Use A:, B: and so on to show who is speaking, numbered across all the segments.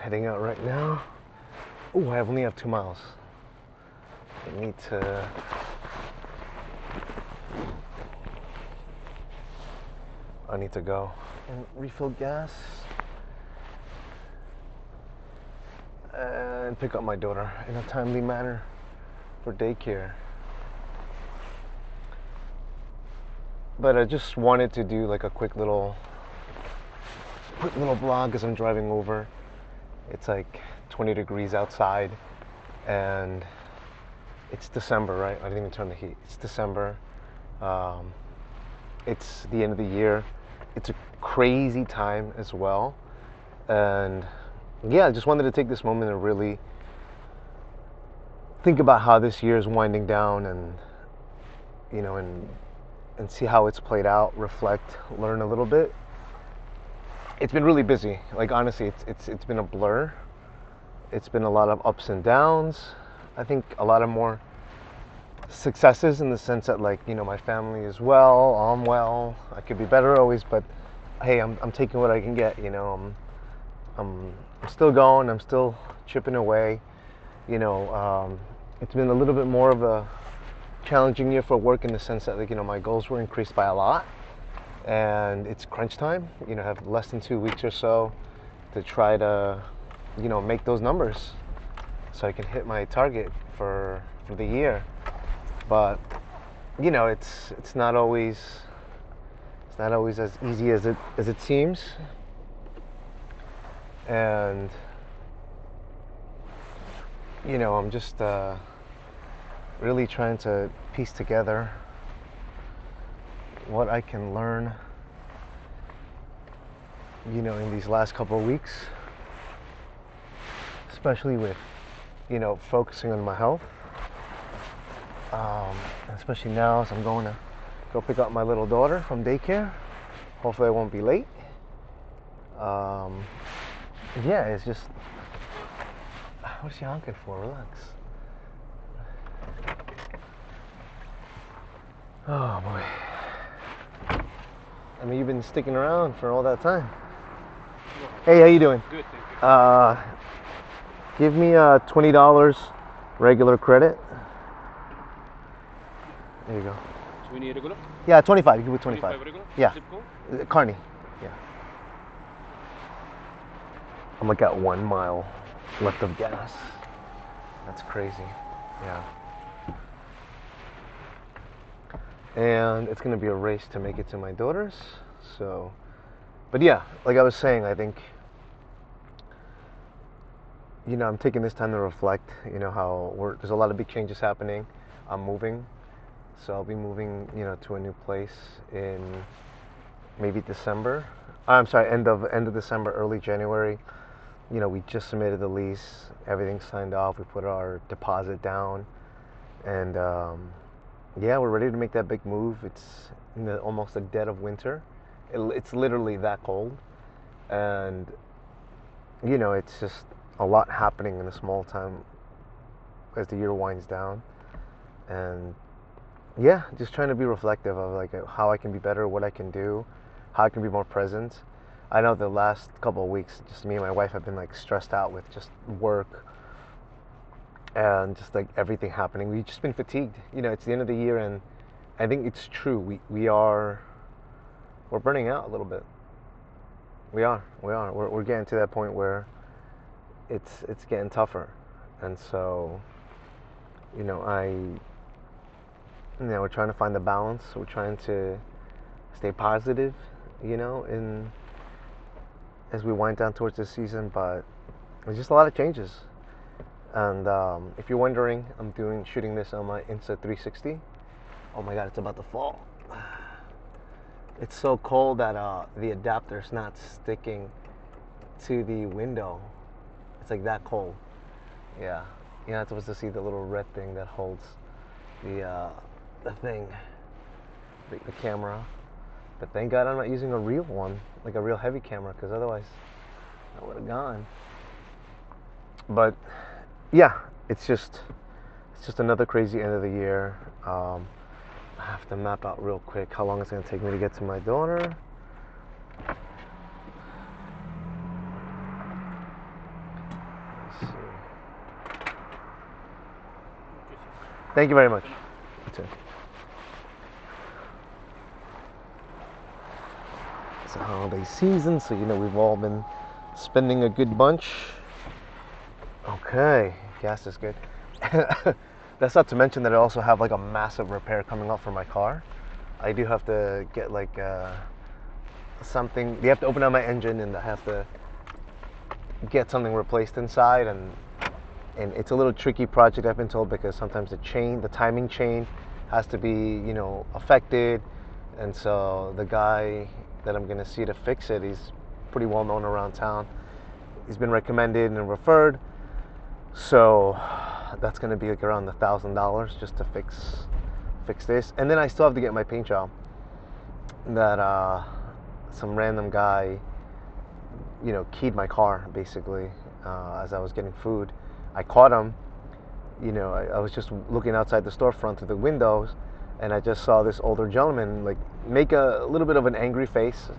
A: heading out right now. Oh, I only have 2 miles. I need to go and refill gas and pick up my daughter in a timely manner for daycare. But I just wanted to do like a quick little vlog as I'm driving over. It's like 20 degrees outside and it's December, right? I didn't even turn the heat. It's December. It's the end of the year. It's a crazy time as well. And yeah, I just wanted to take this moment and really think about how this year is winding down and, you know, and see how it's played out, reflect, learn a little bit. It's been really busy. Like honestly, it's been a blur. It's been a lot of ups and downs. I think a lot of more successes in the sense that, like, you know, my family is well, I'm well. I could be better always, but hey, I'm taking what I can get. You know, I'm still going. I'm still chipping away. You know, it's been a little bit more of a challenging year for work in the sense that, like, you know, my goals were increased by a lot, and it's crunch time. You know, I have less than 2 weeks or so to try to, you know, make those numbers so I can hit my target for the year. But you know, it's not always as easy as it seems, and you know, I'm just really trying to piece together what I can learn, you know, in these last couple of weeks, especially with, you know, focusing on my health, especially now as I'm going to go pick up my little daughter from daycare. Hopefully I won't be late. Yeah, it's just, what's she honking for? Relax. Oh boy. I mean, you've been sticking around for all that time. Hey, how you doing?
B: Good, thank you.
A: Give me $20 regular credit. There you go.
B: 20 regular?
A: Yeah, 25. You can put 25.
B: Regular?
A: Yeah.
B: Zip code?
A: Carney. Yeah. I'm like at 1 mile left of gas. That's crazy. Yeah. And it's gonna be a race to make it to my daughter's. So, but yeah, like I was saying, I think, you know, I'm taking this time to reflect. You know, how there's a lot of big changes happening. I'm moving, so I'll be moving, you know, to a new place in maybe December. I'm sorry, end of December, early January. You know, we just submitted the lease, everything's signed off. We put our deposit down, and yeah, we're ready to make that big move. It's in almost the dead of winter. It's literally that cold, and you know, it's just a lot happening in a small time as the year winds down. And yeah, just trying to be reflective of like how I can be better, what I can do, how I can be more present. I know the last couple of weeks, just me and my wife have been like stressed out with just work and just like everything happening. We've just been fatigued. You know, it's the end of the year, and I think it's true. We're burning out a little bit. We're getting to that point where it's getting tougher, and so, you know, we're trying to find the balance. We're trying to stay positive, you know, as we wind down towards this season. But there's just a lot of changes. And if you're wondering, I'm shooting this on my Insta360. Oh my God, it's about to fall. It's so cold that the adapter's not sticking to the window. It's like that cold. Yeah, you're not supposed to see the little red thing that holds the thing, the camera. But thank God I'm not using a real one, like a real heavy camera, because otherwise I would have gone. But yeah, it's just another crazy end of the year. I have to map out real quick how long it's going to take me to get to my daughter. Thank you very much. You too. It's a holiday season, so we've all been spending a good bunch. Okay, gas is good. That's not to mention that I also have like a massive repair coming up for my car. I do have to get like something. They have to open up my engine, and I have to get something replaced inside, and it's a little tricky project, I've been told, because sometimes the timing chain has to be affected, and so the guy that I'm gonna see to fix it, he's pretty well known around town. He's been recommended and referred, so that's gonna be like around $1,000 just to fix this, and then I still have to get my paint job that some random guy keyed my car basically as I was getting food. I caught him. I was just looking outside the storefront through the windows, and I just saw this older gentleman like make a little bit of an angry face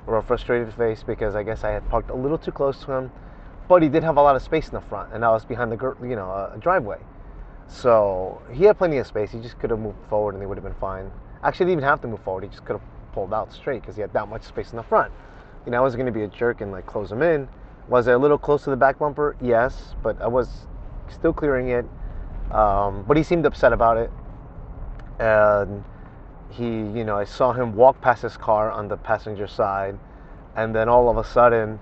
A: or a frustrated face, because I guess I had parked a little too close to him, but he did have a lot of space in the front, and I was behind the a driveway, so he had plenty of space. He just could have moved forward, and he would have been fine. Actually, he didn't even have to move forward. He just could have pulled out straight because he had that much space in the front. I wasn't going to be a jerk and like close him in. Was I a little close to the back bumper? Yes, but I was still clearing it. But he seemed upset about it, and I saw him walk past his car on the passenger side, and then all of a sudden,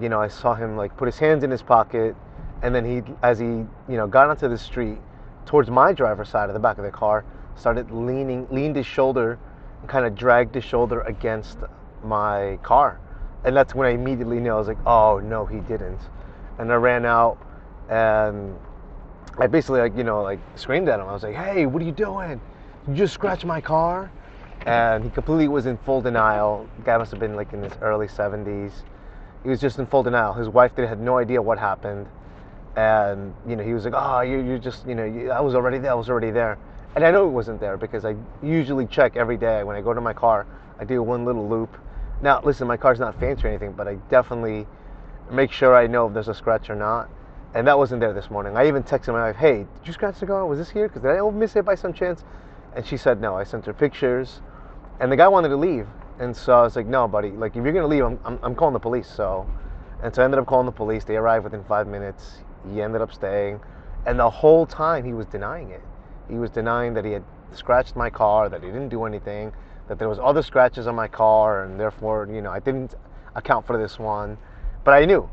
A: I saw him like put his hands in his pocket, and then as he got onto the street towards my driver's side of the back of the car, started leaned his shoulder, and kind of dragged his shoulder against my car. And that's when I immediately knew. I was like, oh no, he didn't. And I ran out, and I basically like screamed at him. I was like, hey, what are you doing? You just scratched my car. And he completely was in full denial. The guy must have been like in his early 70s. He was just in full denial. His wife had no idea what happened. And he was like, oh, you're just I was already there. And I know it wasn't there, because I usually check every day when I go to my car. I do one little loop. Now, listen, my car's not fancy or anything, but I definitely make sure I know if there's a scratch or not. And that wasn't there this morning. I even texted my wife, hey, did you scratch the car? Was this here? Because did I miss it by some chance? And she said no. I sent her pictures. And the guy wanted to leave. And so I was like, no, buddy. Like, if you're going to leave, I'm calling the police. And so I ended up calling the police. They arrived within 5 minutes. He ended up staying. And the whole time, he was denying it. He was denying that he had scratched my car, that he didn't do anything, that there was other scratches on my car, and therefore, I didn't account for this one. But I knew.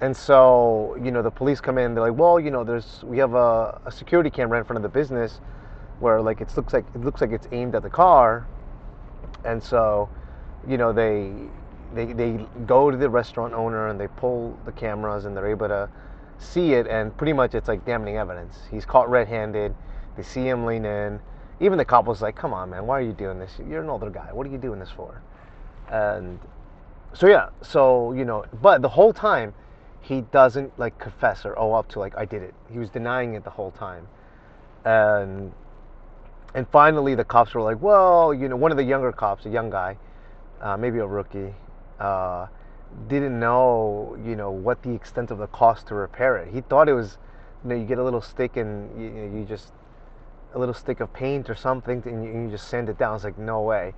A: And so, the police come in. They're like, well, we have a security camera in front of the business where like it looks like it's aimed at the car. And so, they go to the restaurant owner, and they pull the cameras, and they're able to see it, and pretty much it's like damning evidence. He's caught red-handed. They see him lean in. Even the cop was like, come on, man, why are you doing this? You're an older guy. What are you doing this for? And so, yeah. So, but the whole time, he doesn't like confess or owe up to like, I did it. He was denying it the whole time. And finally the cops were like, well, one of the younger cops, a young guy, maybe a rookie, didn't know, what the extent of the cost to repair it. He thought it was, you get a little stick, and you just a little stick of paint or something, and you just sand it down. It's like, no way.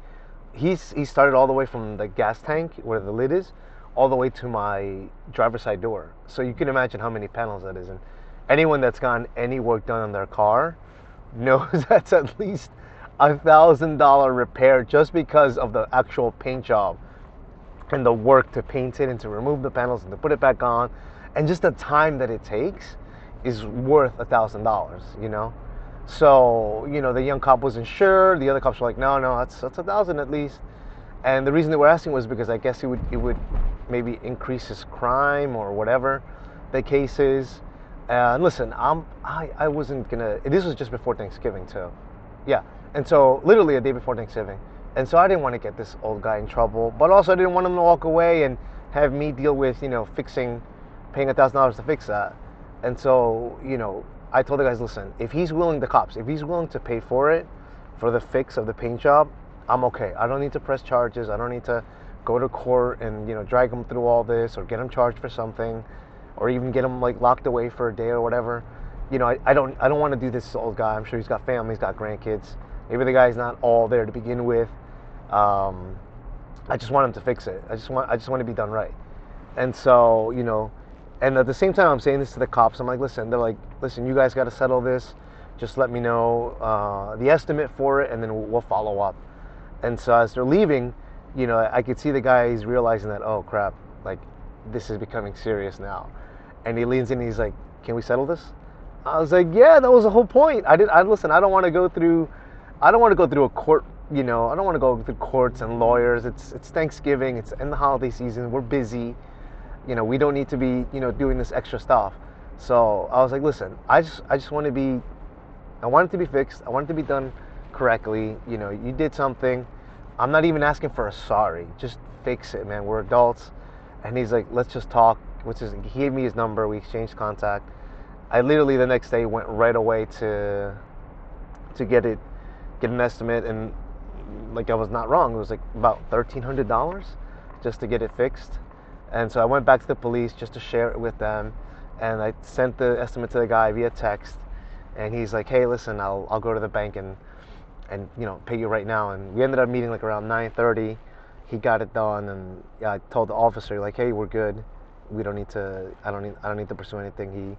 A: He started all the way from the gas tank where the lid is, all the way to my driver's side door. So you can imagine how many panels that is. And anyone that's gotten any work done on their car knows that's at least $1,000 repair, just because of the actual paint job and the work to paint it and to remove the panels and to put it back on, and just the time that it takes is worth $1,000. So the young cop wasn't sure. The other cops were like, no, that's $1,000 at least. And the reason they were asking was because I guess it would maybe increase his crime or whatever the case is. And listen, I wasn't gonna. This was just before Thanksgiving too, yeah. And so literally a day before Thanksgiving, and so I didn't want to get this old guy in trouble, but also I didn't want him to walk away and have me deal with paying $1,000 to fix that. And so I told the guys, listen, if he's willing to pay for it, for the fix of the paint job, I'm okay. I don't need to press charges. I don't need to go to court and drag him through all this or get him charged for something, or even get him like locked away for a day or whatever. you know, I don't want to do this old guy. I'm sure he's got family, he's got grandkids. Maybe the guy's not all there to begin with. Um, I just want him to fix it. I just want to be done right. And so, you know, and at the same time, I'm saying this to the cops. I'm like, listen, they're like, listen, you guys got to settle this. Just let me know the estimate for it, and then we'll follow up. And so as they're leaving, you know, I could see the guys realizing that, oh crap, like this is becoming serious now. And he leans in and he's like, can we settle this? I was like, yeah, that was the whole point. I listen, I don't want to go through a court, you know, I don't want to go through courts and lawyers. It's Thanksgiving, it's in the holiday season, we're busy. You know, we don't need to be, you know, doing this extra stuff. So I was like, listen, I just want to be, I want it to be fixed. I want it to be done correctly. You know, you did something. I'm not even asking for a sorry. Just fix it, man. We're adults. And he's like, let's just talk. He gave me his number. We exchanged contact. I literally the next day went right away to get an estimate, and like I was not wrong. It was like about $1,300 just to get it fixed. And so I went back to the police just to share it with them, and I sent the estimate to the guy via text. And he's like, hey, listen, I'll go to the bank and you know, pay you right now. And we ended up meeting like around 9:30. He got it done, and yeah, I told the officer like, hey, we're good. We don't need to. I don't need to pursue anything.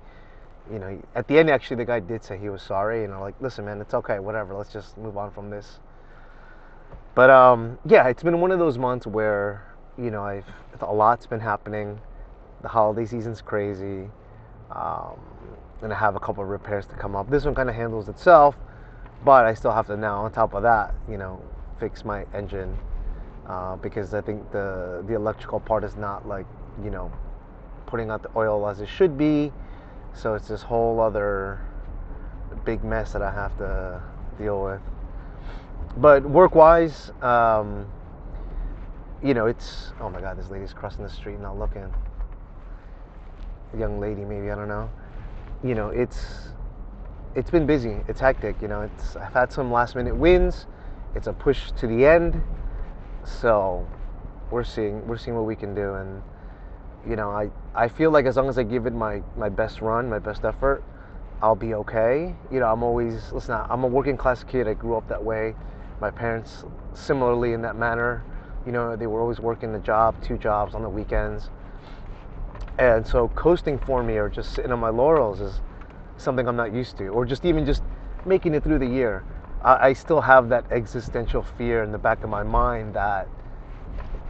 A: You know, at the end, actually, the guy did say he was sorry, and I'm like, listen, man, it's okay, whatever. Let's just move on from this. But yeah, it's been one of those months where, you know, a lot's been happening. The holiday season's crazy. And I have a couple of repairs to come up. This one kind of handles itself, but I still have to now, on top of that, you know, fix my engine because I think the electrical part is not like, you know, putting out the oil as it should be. So it's this whole other big mess that I have to deal with. But work-wise, you know, it's, oh my God, this lady's crossing the street not looking. A young lady, maybe, I don't know. You know, it's been busy. It's hectic. You know, I've had some last-minute wins. It's a push to the end. So we're seeing what we can do, and you know, I feel like as long as I give it my best run, my best effort, I'll be okay. You know, I'm a working class kid. I grew up that way. My parents similarly in that manner. You know, they were always working two jobs on the weekends. And so coasting for me or just sitting on my laurels is something I'm not used to. Or just making it through the year. I still have that existential fear in the back of my mind that,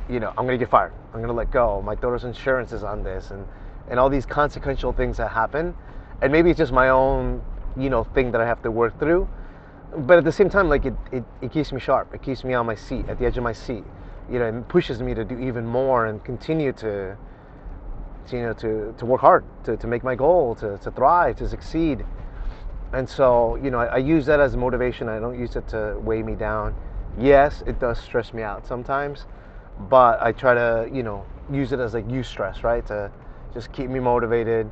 A: you know, I'm going to get fired. I'm going to let go. My daughter's insurance is on this. And all these consequential things that happen. And maybe it's just my own, you know, thing that I have to work through. But at the same time, like, it keeps me sharp. It keeps me on my seat, at the edge of my seat. You know, and pushes me to do even more and continue to work hard, to make my goal, to thrive, to succeed. And so, you know, I use that as motivation. I don't use it to weigh me down. Yes, it does stress me out sometimes, but I try to, you know, use it as like stress, right? To just keep me motivated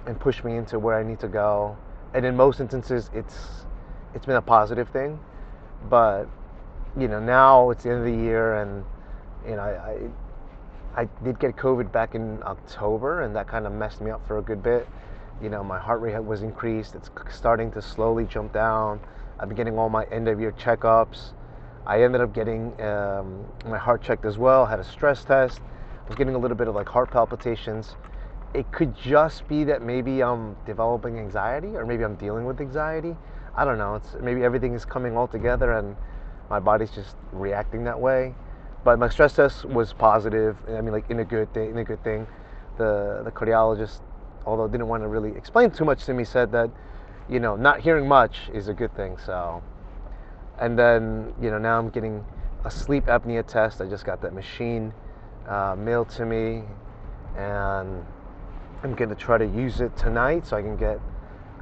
A: and push me into where I need to go. And in most instances, it's been a positive thing. But, you know, now it's the end of the year, and, you know, I did get COVID back in October, and that kind of messed me up for a good bit. You know, my heart rate was increased. It's starting to slowly jump down. I've been getting all my end of year checkups. I ended up getting my heart checked as well. Had a stress test. I was getting a little bit of like heart palpitations. It could just be that maybe I'm developing anxiety, or maybe I'm dealing with anxiety. I don't know. Maybe everything is coming all together, and my body's just reacting that way. But my stress test was positive. I mean, like in a good thing. The cardiologist, although didn't want to really explain too much to me, said that, you know, not hearing much is a good thing. So, and then, you know, now I'm getting a sleep apnea test. I just got that machine mailed to me, and I'm going to try to use it tonight so I can get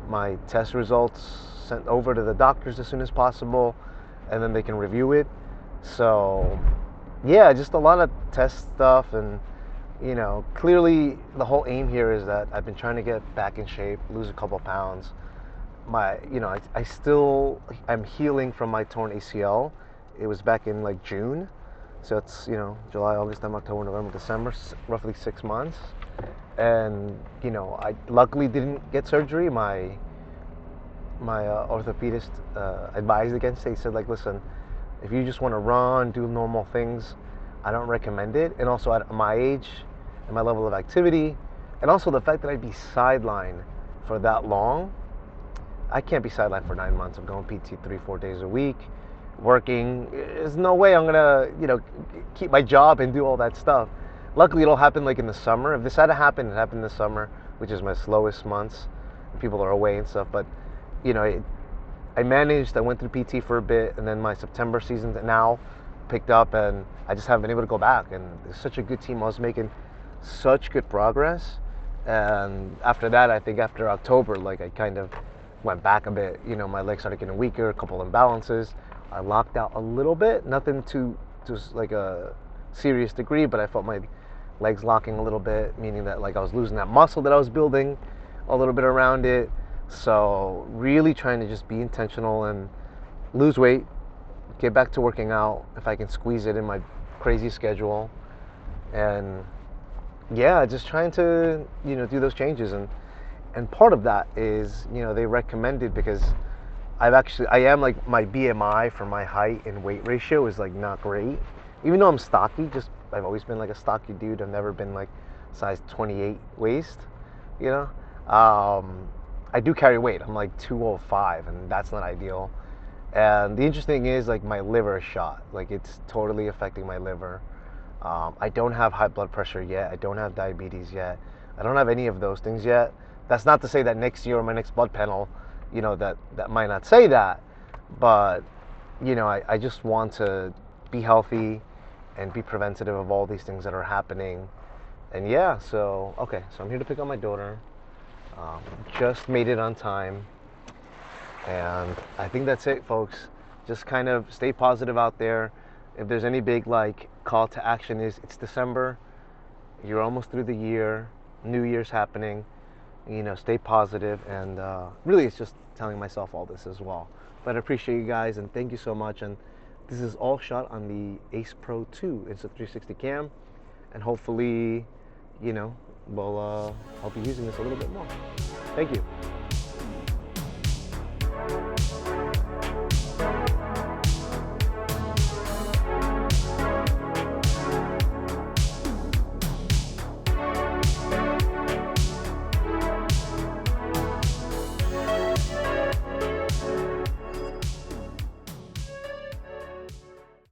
A: my test results sent over to the doctors as soon as possible, and then they can review it. So yeah, just a lot of test stuff. And, you know, clearly the whole aim here is that I've been trying to get back in shape, lose a couple pounds. I'm healing from my torn ACL. It was back in like June. So it's, you know, July, August, October, November, December, roughly 6 months. And, you know, I luckily didn't get surgery. My my orthopedist advised against it. He said, like, listen, if you just want to run, do normal things, I don't recommend it. And also at my age and my level of activity, and also the fact that I'd be sidelined for that long, I can't be sidelined for 9 months. I'm going PT 3-4 days a week, working. There's no way I'm gonna, keep my job and do all that stuff. Luckily, it'll happen like in the summer. If this had to happen, it happened this summer, which is my slowest months. People are away and stuff, but I managed. I went through PT for a bit, and then my September season now picked up, and I just haven't been able to go back. And it's such a good team. I was making such good progress, and after that, I think after October, like I kind of went back a bit. My legs started getting weaker, a couple imbalances. I locked out a little bit, nothing to like a serious degree, but I felt my legs locking a little bit, meaning that like I was losing that muscle that I was building a little bit around it. So really trying to just be intentional and lose weight, get back to working out if I can squeeze it in my crazy schedule, and yeah, just trying to do those changes. And part of that is they recommended, because I am like, my BMI for my height and weight ratio is like not great, even though I'm stocky. I've always been like a stocky dude. I've never been like size 28 waist. I do carry weight. I'm like 205, and that's not ideal. And the interesting thing is, like, my liver is shot. Like, it's totally affecting my liver. I don't have high blood pressure yet. I don't have diabetes yet. I don't have any of those things yet. That's not to say that next year or my next blood panel, that might not say that. But, I just want to be healthy and be preventative of all these things that are happening. And yeah, so I'm here to pick up my daughter. Just made it on time. And I think that's it, folks. Just kind of stay positive out there. If there's any big like call to action, it's December. You're almost through the year. New Year's happening. Stay positive. And really, it's just telling myself all this as well. But I appreciate you guys, and thank you so much. And this is all shot on the Ace Pro 2 Insta360 cam. And hopefully, we'll I'll be using this a little bit more. Thank you.